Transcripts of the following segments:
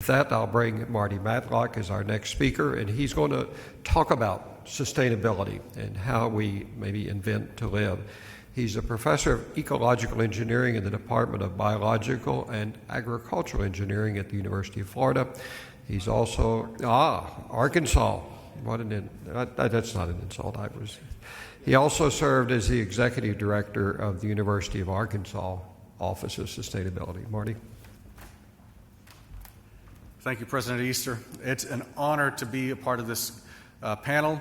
With that, I'll bring Marty Matlock as our next speaker, and he's going to talk about sustainability and how we maybe invent to live. He's a professor of ecological engineering in the Department of Biological and Agricultural Engineering at the University of Florida. He's also, Arkansas. That's not an insult. He also served as the executive director of the University of Arkansas Office of Sustainability. Marty. Thank you, President Easter. It's an honor to be a part of this panel.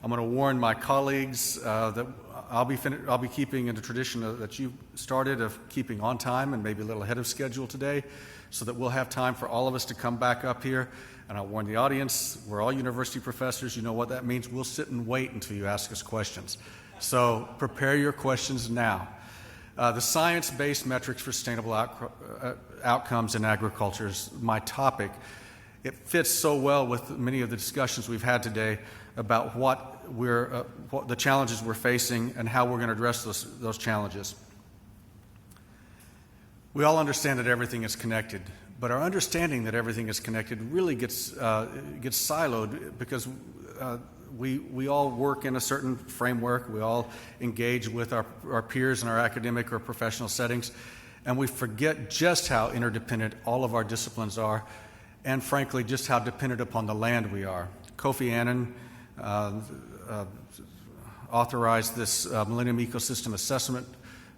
I'm going to warn my colleagues that I'll be keeping in the tradition that you started of keeping on time and maybe a little ahead of schedule today, so that we'll have time for all of us to come back up here. And I'll warn the audience, we're all university professors. You know what that means. We'll sit and wait until you ask us questions. So prepare your questions now. The science-based metrics for sustainable outcomes in agriculture is my topic. It fits so well with many of the discussions we've had today about what the challenges we're facing and how we're going to address those challenges. We all understand that everything is connected, but our understanding that everything is connected really gets siloed because we all work in a certain framework. We all engage with our peers in our academic or professional settings, and we forget just how interdependent all of our disciplines are, and frankly, just how dependent upon the land we are. Kofi Annan authorized this Millennium Ecosystem Assessment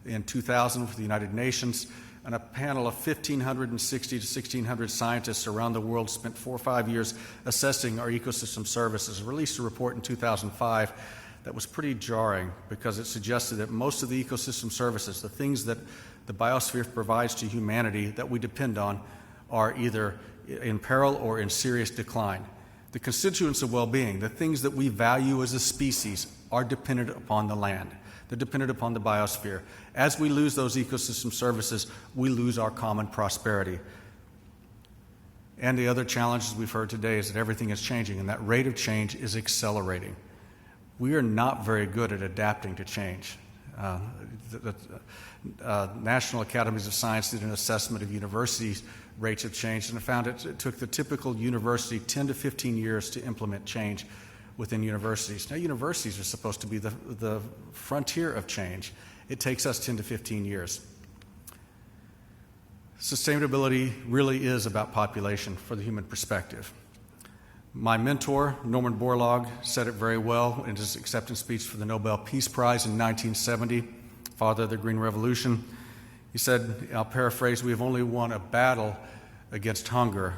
in 2000 for the United Nations, and a panel of 1,560 to 1,600 scientists around the world spent 4 or 5 years assessing our ecosystem services. Released a report in 2005 that was pretty jarring because it suggested that most of the ecosystem services, the things that the biosphere provides to humanity that we depend on, are either in peril or in serious decline. The constituents of well-being, the things that we value as a species, are dependent upon the land. They're dependent upon the biosphere. As we lose those ecosystem services, we lose our common prosperity. And the other challenges we've heard today is that everything is changing, and that rate of change is accelerating. We are not very good at adapting to change. The National Academies of Science did an assessment of universities' rates of change, and found it took the typical university 10 to 15 years to implement change within universities. Now, universities are supposed to be the frontier of change. It takes us 10 to 15 years. Sustainability really is about population for the human perspective. My mentor, Norman Borlaug, said it very well in his acceptance speech for the Nobel Peace Prize in 1970, father of the Green Revolution. He said, I'll paraphrase, we have only won a battle against hunger.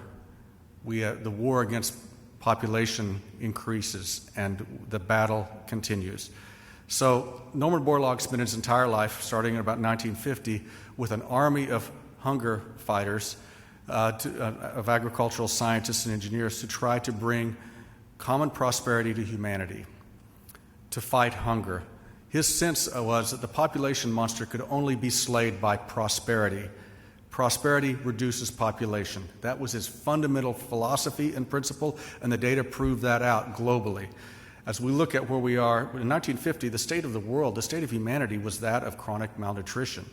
The war against population increases, and the battle continues. So Norman Borlaug spent his entire life, starting in about 1950, with an army of hunger fighters, of agricultural scientists and engineers to try to bring common prosperity to humanity, to fight hunger. His sense was that the population monster could only be slayed by prosperity. Prosperity reduces population. That was his fundamental philosophy and principle, and the data proved that out globally. As we look at where we are, in 1950, the state of the world, the state of humanity, was that of chronic malnutrition.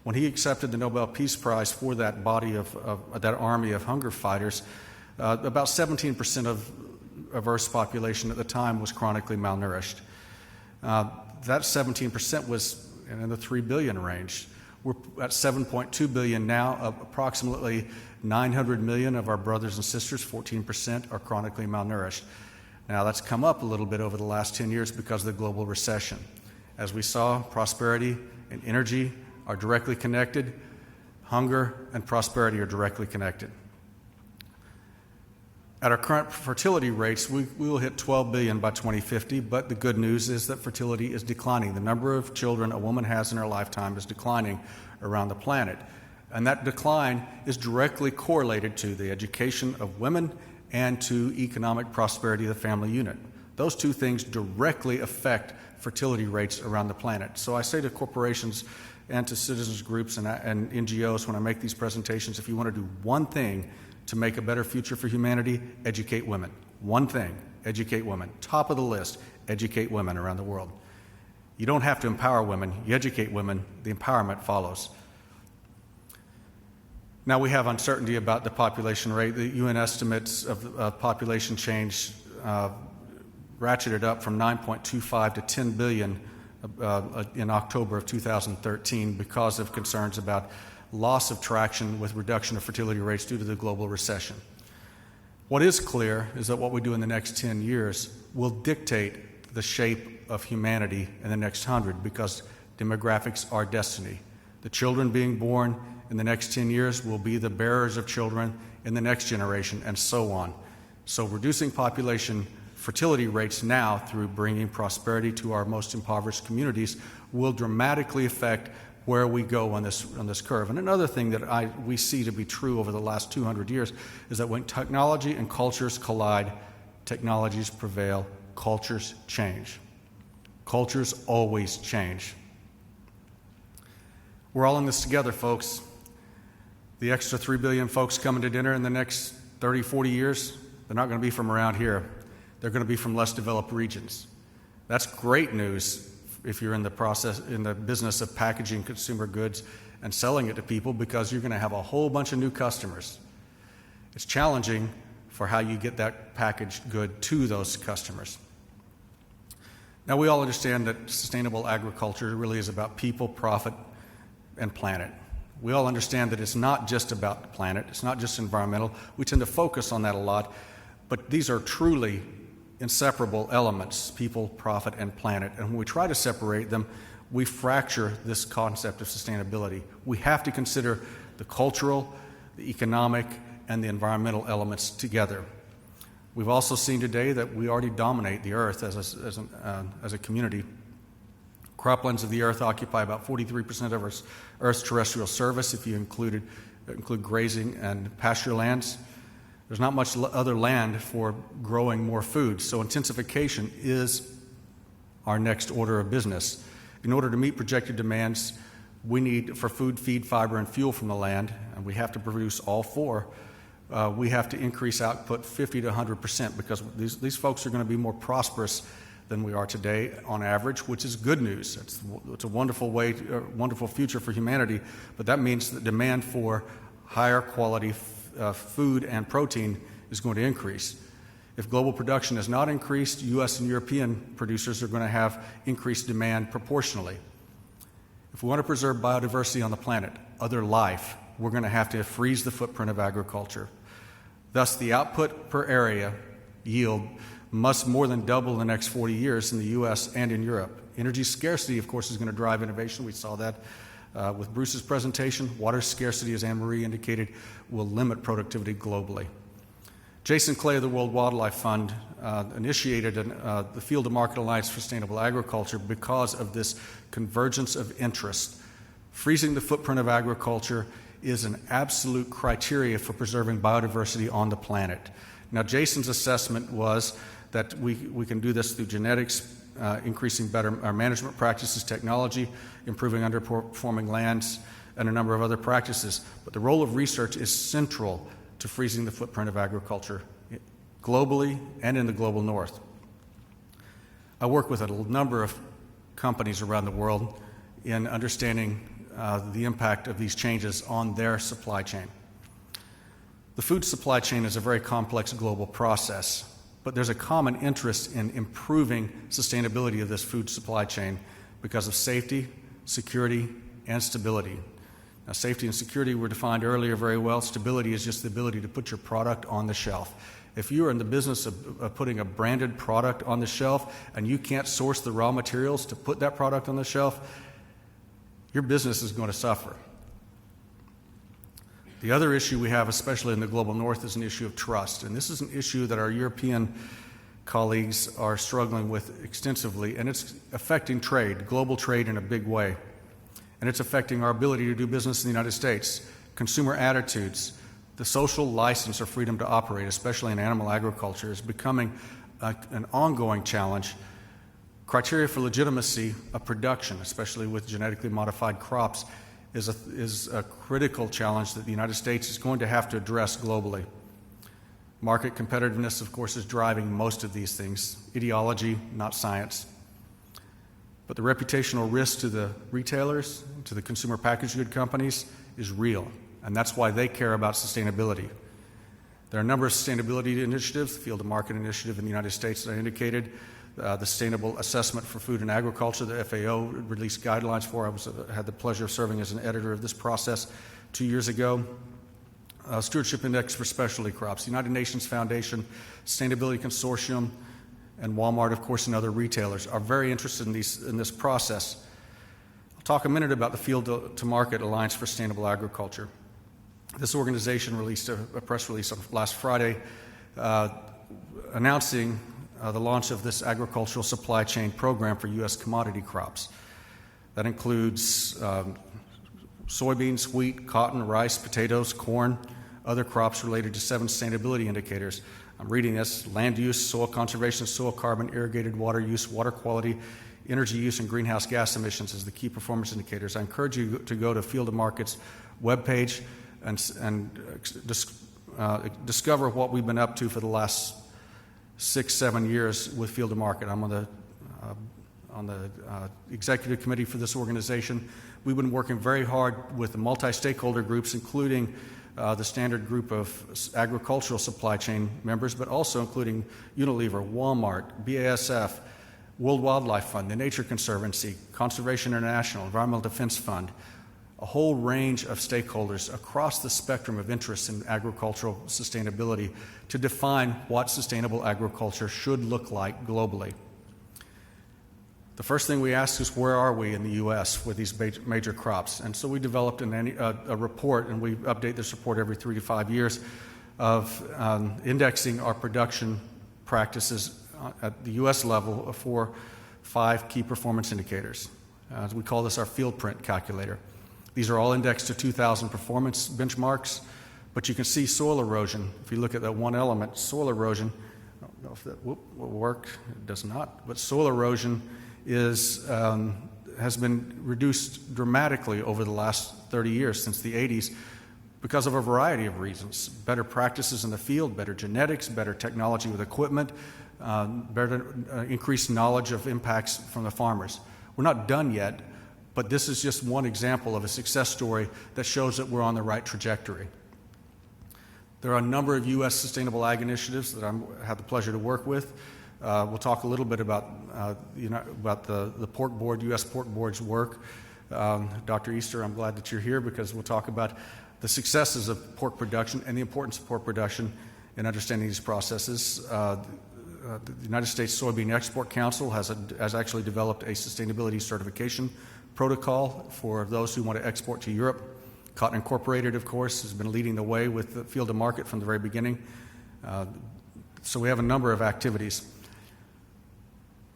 When he accepted the Nobel Peace Prize for that body of that army of hunger fighters, about 17% of Earth's population at the time was chronically malnourished. That 17% was in the 3 billion range. We're at 7.2 billion now. Approximately 900 million of our brothers and sisters, 14%, are chronically malnourished. Now, that's come up a little bit over the last 10 years because of the global recession. As we saw, prosperity and energy are directly connected. Hunger and prosperity are directly connected. At our current fertility rates, we will hit 12 billion by 2050, but the good news is that fertility is declining. The number of children a woman has in her lifetime is declining around the planet. And that decline is directly correlated to the education of women and to economic prosperity of the family unit. Those two things directly affect fertility rates around the planet. So I say to corporations and to citizens groups and NGOs when I make these presentations, if you want to do one thing to make a better future for humanity, educate women. One thing, educate women. Top of the list, educate women around the world. You don't have to empower women, you educate women, the empowerment follows. Now we have uncertainty about the population rate. The UN estimates of population change ratcheted up from 9.25 to 10 billion in October of 2013 because of concerns about loss of traction with reduction of fertility rates due to the global recession. What is clear is that what we do in the next 10 years will dictate the shape of humanity in the next 100 because demographics are destiny. The children being born in the next 10 years will be the bearers of children in the next generation, and so on. So reducing population fertility rates now through bringing prosperity to our most impoverished communities will dramatically affect where we go on this curve. And another thing that we see to be true over the last 200 years is that when technology and cultures collide, technologies prevail, cultures change. Cultures always change. We're all in this together, folks. The extra 3 billion folks coming to dinner in the next 30, 40 years, they're not going to be from around here. They're going to be from less developed regions. That's great news if you're in the business of packaging consumer goods and selling it to people, because you're going to have a whole bunch of new customers. It's challenging for how you get that packaged good to those customers. Now, we all understand that sustainable agriculture really is about people, profit, and planet. We all understand that it's not just about the planet, it's not just environmental. We tend to focus on that a lot, but these are truly inseparable elements: people, profit, and planet. And when we try to separate them, we fracture this concept of sustainability. We have to consider the cultural, the economic, and the environmental elements together. We've also seen today that we already dominate the earth as a community. Croplands of the earth occupy about 43% of Earth's terrestrial surface if you include grazing and pasture lands. There's not much other land for growing more food, so intensification is our next order of business. In order to meet projected demands, we need for food, feed, fiber, and fuel from the land, and we have to produce all four. We have to increase output 50 to 100% because these folks are going to be more prosperous than we are today on average, which is good news. It's a wonderful future for humanity, but that means the demand for higher quality food and protein is going to increase. If global production has not increased, U.S. and European producers are going to have increased demand proportionally. If we want to preserve biodiversity on the planet, other life, we're going to have to freeze the footprint of agriculture. Thus, the output per area yield must more than double in the next 40 years in the U.S. and in Europe. Energy scarcity, of course, is going to drive innovation. We saw that with Bruce's presentation. Water scarcity, as Anne-Marie indicated, will limit productivity globally. Jason Clay of the World Wildlife Fund initiated the Field to Market Alliance for Sustainable Agriculture because of this convergence of interest. Freezing the footprint of agriculture is an absolute criteria for preserving biodiversity on the planet. Now, Jason's assessment was that we can do this through genetics, increasing better our management practices, technology, improving underperforming lands, and a number of other practices. But the role of research is central to freezing the footprint of agriculture globally and in the global north. I work with a number of companies around the world in understanding the impact of these changes on their supply chain. The food supply chain is a very complex global process, but there's a common interest in improving sustainability of this food supply chain because of safety, security, and stability. Now, safety and security were defined earlier very well. Stability is just the ability to put your product on the shelf. If you are in the business of putting a branded product on the shelf and you can't source the raw materials to put that product on the shelf, your business is going to suffer. The other issue we have, especially in the global north, is an issue of trust. And this is an issue that our European colleagues are struggling with extensively, and it's affecting trade, global trade in a big way. And it's affecting our ability to do business in the United States, consumer attitudes. The social license or freedom to operate, especially in animal agriculture, is becoming an ongoing challenge. Criteria for legitimacy of production, especially with genetically modified crops, is a critical challenge that the United States is going to have to address globally. Market competitiveness, of course, is driving most of these things. Ideology, not science. But the reputational risk to the retailers, to the consumer packaged good companies, is real. and that's why they care about sustainability. There are a number of sustainability initiatives, the Field to Market Initiative in the United States that I indicated, the Sustainable Assessment for Food and Agriculture, the FAO released guidelines for. I had the pleasure of serving as an editor of this process 2 years ago. Stewardship Index for Specialty Crops, the United Nations Foundation, Sustainability Consortium, and Walmart, of course, and other retailers are very interested in this process. I'll talk a minute about the Field to Market Alliance for Sustainable Agriculture. This organization released a press release last Friday announcing the launch of this agricultural supply chain program for U.S. commodity crops. That includes soybeans, wheat, cotton, rice, potatoes, corn, other crops related to 7 sustainability indicators. I'm reading this: land use, soil conservation, soil carbon, irrigated water use, water quality, energy use, and greenhouse gas emissions as the key performance indicators. I encourage you to go to Field to Market's webpage and discover what we've been up to for the last 6-7 years with Field to Market. I'm on the executive committee for this organization. We've been working very hard with the multi-stakeholder groups, including the standard group of agricultural supply chain members, but also including Unilever, Walmart, BASF, World Wildlife Fund, the Nature Conservancy, Conservation International, Environmental Defense Fund, a whole range of stakeholders across the spectrum of interests in agricultural sustainability to define what sustainable agriculture should look like globally. The first thing we ask is, where are we in the U.S. with these major crops? And so we developed a report, and we update this report every 3 to 5 years, of indexing our production practices at the U.S. level for 5 key performance indicators. We call this our field print calculator. These are all indexed to 2,000 performance benchmarks, but you can see soil erosion. If you look at that one element, soil erosion, I don't know if that will work, it does not, but soil erosion has been reduced dramatically over the last 30 years, since the 80s, because of a variety of reasons. Better practices in the field, better genetics, better technology with equipment, better increased knowledge of impacts from the farmers. We're not done yet, but this is just one example of a success story that shows that we're on the right trajectory. There are a number of U.S. sustainable ag initiatives that I have the pleasure to work with. We'll talk a little bit about the pork board, U.S. pork board's work. Dr. Easter, I'm glad that you're here, because we'll talk about the successes of pork production and the importance of pork production in understanding these processes. The United States Soybean Export Council has actually developed a sustainability certification protocol for those who want to export to Europe. Cotton Incorporated, of course, has been leading the way with the Field to Market from the very beginning. So we have a number of activities.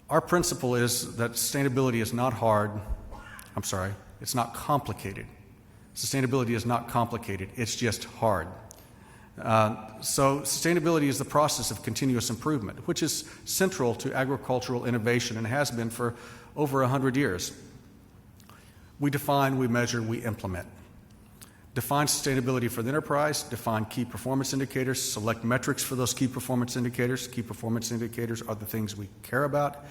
Our principle is that sustainability is not it's not complicated. Sustainability is not complicated, it's just hard. So sustainability is the process of continuous improvement, which is central to agricultural innovation and has been for over 100 years. We define, we measure, we implement. Define sustainability for the enterprise, define key performance indicators, select metrics for those key performance indicators. Key performance indicators are the things we care about.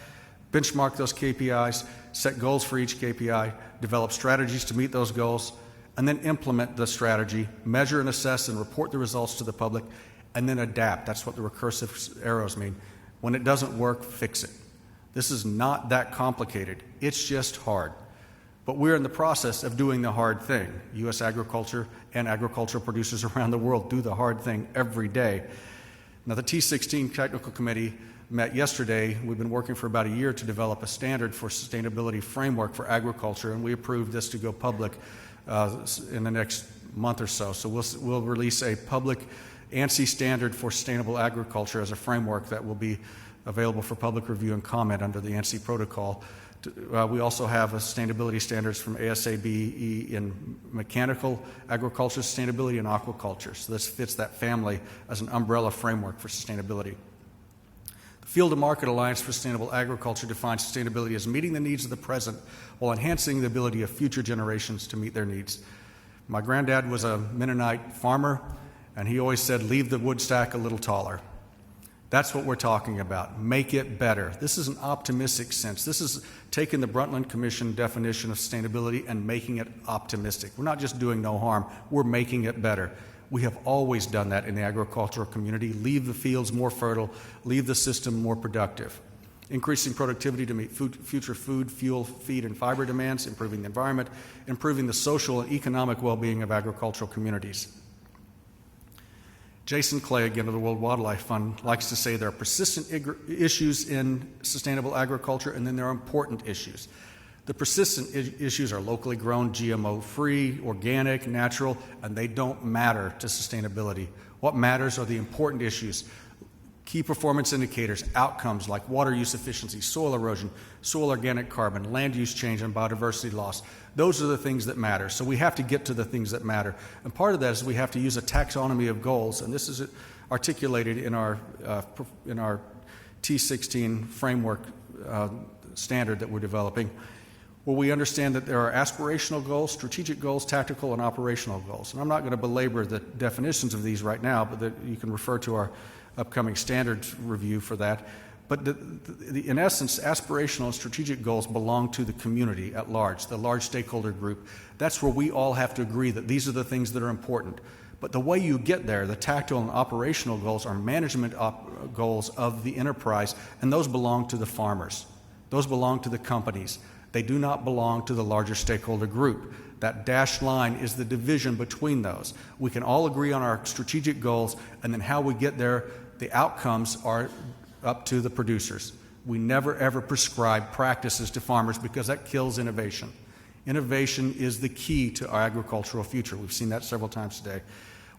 Benchmark those KPIs, set goals for each KPI, develop strategies to meet those goals, and then implement the strategy, measure and assess and report the results to the public, and then adapt. That's what the recursive arrows mean. When it doesn't work, fix it. This is not that complicated. It's just hard. But we're in the process of doing the hard thing. U.S. agriculture and agricultural producers around the world do the hard thing every day. Now, the T16 Technical Committee met yesterday. We've been working for about a year to develop a standard for sustainability framework for agriculture, and we approved this to go public in the next month or so. So we'll release a public ANSI standard for sustainable agriculture as a framework that will be available for public review and comment under the ANSI protocol. We also have sustainability standards from ASABE in mechanical agriculture, sustainability, and aquaculture. So this fits that family as an umbrella framework for sustainability. The Field to Market Alliance for Sustainable Agriculture defines sustainability as meeting the needs of the present while enhancing the ability of future generations to meet their needs. My granddad was a Mennonite farmer, and he always said, leave the wood stack a little taller. That's what we're talking about. Make it better. This is an optimistic sense. This is taking the Brundtland Commission definition of sustainability and making it optimistic. We're not just doing no harm, we're making it better. We have always done that in the agricultural community. Leave the fields more fertile, leave the system more productive. Increasing productivity to meet future food, fuel, feed, and fiber demands, improving the environment, improving the social and economic well-being of agricultural communities. Jason Clay, again of the World Wildlife Fund, likes to say there are persistent issues in sustainable agriculture, and then there are important issues. The persistent issues are locally grown, GMO-free, organic, natural, and they don't matter to sustainability. What matters are the important issues. Key performance indicators, outcomes like water use efficiency, soil erosion, soil organic carbon, land use change, and biodiversity loss. Those are the things that matter. So we have to get to the things that matter. And part of that is we have to use a taxonomy of goals, and this is articulated in our T16 framework standard that we're developing, where we understand that there are aspirational goals, strategic goals, tactical, and operational goals. And I'm not going to belabor the definitions of these right now, but that you can refer to our upcoming standards review for that. But in essence, aspirational and strategic goals belong to the community at large, the large stakeholder group. That's where we all have to agree that these are the things that are important. But the way you get there, the tactical and operational goals, are management goals of the enterprise, and those belong to the farmers. Those belong to the companies. They do not belong to the larger stakeholder group. That dashed line is the division between those. We can all agree on our strategic goals, and then how we get there, the outcomes are up to the producers. We never ever prescribe practices to farmers because that kills innovation. Innovation is the key to our agricultural future. We've seen that several times today.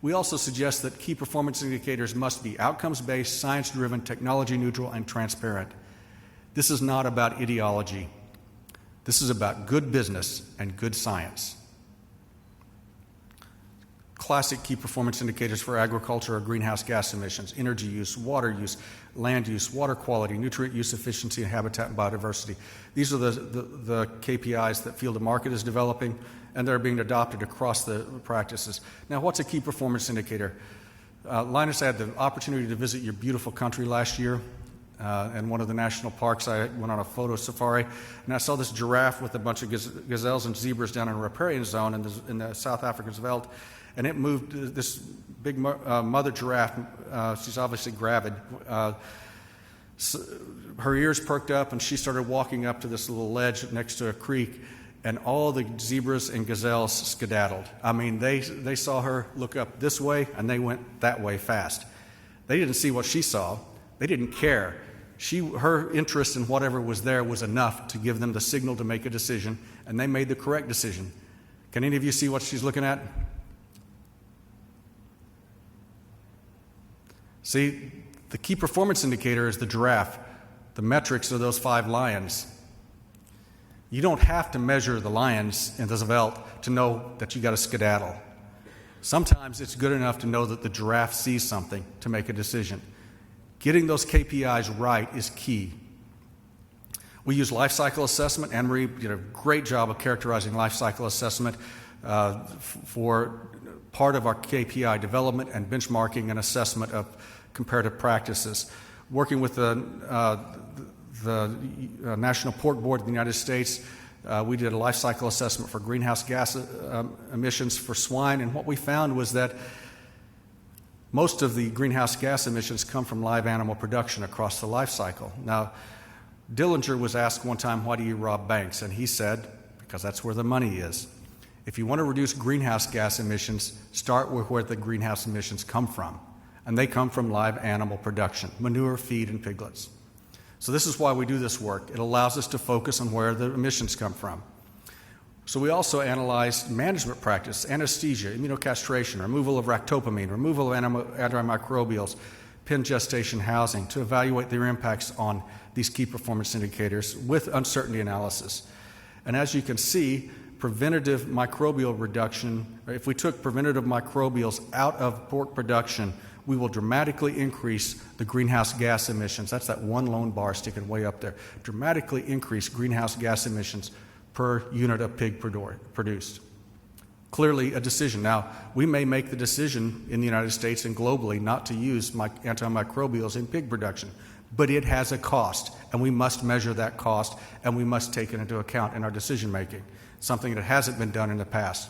We also suggest that key performance indicators must be outcomes-based, science-driven, technology-neutral, and transparent. This is not about ideology. This is about good business and good science. Classic key performance indicators for agriculture are greenhouse gas emissions, energy use, water use, land use, water quality, nutrient use efficiency, and habitat and biodiversity. These are the KPIs that Field to Market is developing, and they're being adopted across the practices. Now, what's a key performance indicator? Linus, I had the opportunity to visit your beautiful country last year. In one of the national parks. I went on a photo safari, and I saw this giraffe with a bunch of gazelles and zebras down in a riparian zone in the South African veldt, and it moved. This big mother giraffe, she's obviously gravid, her ears perked up, and she started walking up to this little ledge next to a creek, and all the zebras and gazelles skedaddled. I mean, they saw her look up this way, and they went that way fast. They didn't see what she saw. They didn't care. Her interest in whatever was there was enough to give them the signal to make a decision, and they made the correct decision. Can any of you see what she's looking at? See, the key performance indicator is the giraffe. The metrics are those 5 lions. You don't have to measure the lions in the veldt to know that you got to skedaddle. Sometimes it's good enough to know that the giraffe sees something to make a decision. Getting those KPIs right is key. We use life cycle assessment. Anne-Marie did a great job of characterizing life cycle assessment for part of our KPI development and benchmarking and assessment of comparative practices. Working with the National Pork Board of the United States, we did a life cycle assessment for greenhouse gas emissions for swine, and what we found was that most of the greenhouse gas emissions come from live animal production across the life cycle. Now, Dillinger was asked one time, why do you rob banks? And he said, because that's where the money is. If you want to reduce greenhouse gas emissions, start with where the greenhouse emissions come from. And they come from live animal production, manure, feed, and piglets. So this is why we do this work. It allows us to focus on where the emissions come from. So we also analyzed management practice, anesthesia, immunocastration, removal of ractopamine, removal of antimicrobials, pen gestation housing to evaluate their impacts on these key performance indicators with uncertainty analysis. And as you can see, preventative microbial reduction, if we took preventative microbials out of pork production, we will dramatically increase the greenhouse gas emissions. That's that one lone bar sticking way up there. Dramatically increase greenhouse gas emissions per unit of pig produced. Clearly a decision. Now, we may make the decision in the United States and globally not to use antimicrobials in pig production, but it has a cost, and we must measure that cost, and we must take it into account in our decision making, something that hasn't been done in the past.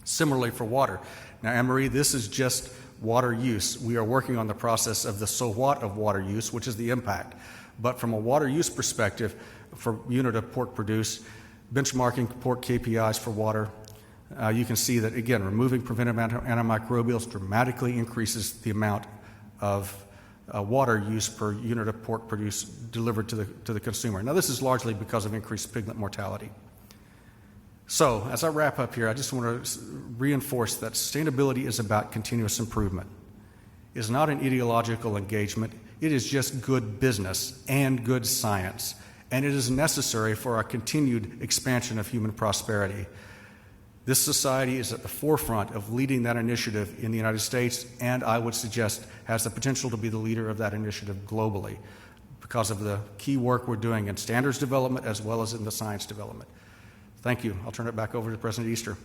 Similarly for water. Now, Anne-Marie, this is just water use. We are working on the process of the so what of water use, which is the impact. But from a water use perspective, for unit of pork produced, benchmarking pork KPIs for water, you can see that, again, removing preventive antimicrobials dramatically increases the amount of water use per unit of pork produced delivered to the consumer. Now, this is largely because of increased piglet mortality. So, as I wrap up here, I just want to reinforce that sustainability is about continuous improvement. It's not an ideological engagement. It is just good business and good science, and it is necessary for our continued expansion of human prosperity. This society is at the forefront of leading that initiative in the United States, and I would suggest has the potential to be the leader of that initiative globally because of the key work we're doing in standards development as well as in the science development. Thank you. I'll turn it back over to President Easter.